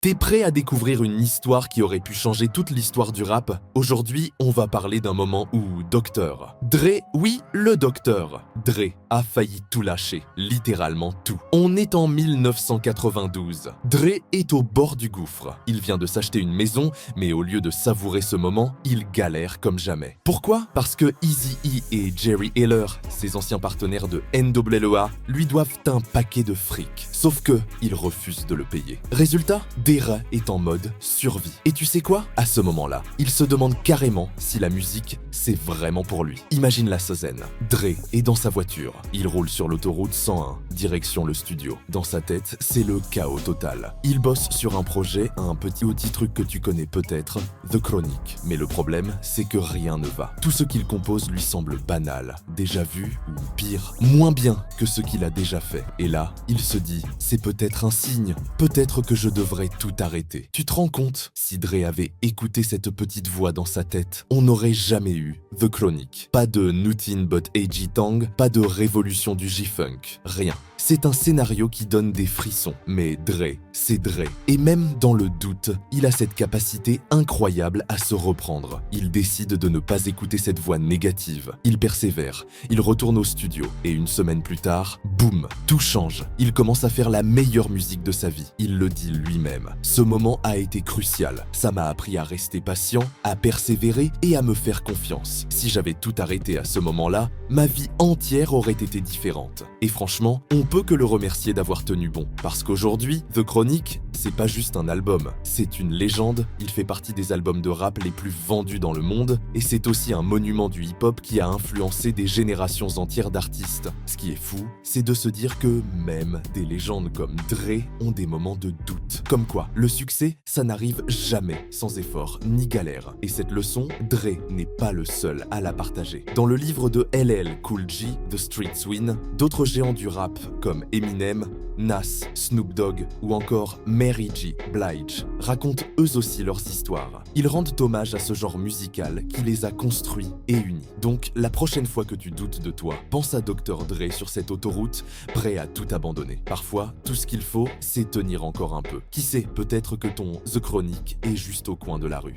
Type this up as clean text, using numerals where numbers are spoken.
T'es prêt à découvrir une histoire qui aurait pu changer toute l'histoire du rap? Aujourd'hui, on va parler d'un moment où Dr. Dre, oui, le docteur Dre a failli tout lâcher, littéralement tout. On est en 1992. Dre est au bord du gouffre. Il vient de s'acheter une maison, mais au lieu de savourer ce moment, il galère comme jamais. Pourquoi? Parce que Eazy-E et Jerry Heller, ses anciens partenaires de NWA, lui doivent un paquet de fric. Sauf que, il refuse de le payer. Résultat, Dre est en mode survie. Et tu sais quoi? À ce moment-là, il se demande carrément si la musique, c'est vraiment pour lui. Imagine la scène. Dre est dans sa voiture. Il roule sur l'autoroute 101, direction le studio. Dans sa tête, c'est le chaos total. Il bosse sur un projet, un petit truc que tu connais peut-être, The Chronic. Mais le problème, c'est que rien ne va. Tout ce qu'il compose lui semble banal, déjà vu ou pire, moins bien que ce qu'il a déjà fait. Et là, il se dit, c'est peut-être un signe, peut-être que je devrais tout arrêter. Tu te rends compte? Si Dre avait écouté cette petite voix dans sa tête, on n'aurait jamais eu The Chronic. Pas de Nothing But A.G. Tang, pas de révolution du G-Funk, rien. C'est un scénario qui donne des frissons, mais Dre, c'est Dre. Et même dans le doute, il a cette capacité incroyable à se reprendre. Il décide de ne pas écouter cette voix négative. Il persévère, il retourne au studio, et une semaine plus tard, boum, tout change. Il commence à faire la meilleure musique de sa vie. Il le dit lui-même. Ce moment a été crucial. Ça m'a appris à rester patient, à persévérer et à me faire confiance. Si j'avais tout arrêté à ce moment-là, ma vie entière aurait été différente. Et franchement, on peut que le remercier d'avoir tenu bon. Parce qu'aujourd'hui, The Chronic, c'est pas juste un album, c'est une légende, il fait partie des albums de rap les plus vendus dans le monde, et c'est aussi un monument du hip-hop qui a influencé des générations entières d'artistes. Ce qui est fou, c'est de se dire que même des légendes comme Dre ont des moments de doute. Comme quoi, le succès, ça n'arrive jamais sans effort ni galère. Et cette leçon, Dre n'est pas le seul à la partager. Dans le livre de LL Cool J, The Streets Win, d'autres géants du rap comme Eminem, Nas, Snoop Dogg ou encore Mary J. Blige racontent eux aussi leurs histoires. Ils rendent hommage à ce genre musical qui les a construits et unis. Donc, la prochaine fois que tu doutes de toi, pense à Dr. Dre sur cette autoroute, prêt à tout abandonner. Parfois, tout ce qu'il faut, c'est tenir encore un peu. Qui sait, peut-être que ton The Chronic est juste au coin de la rue.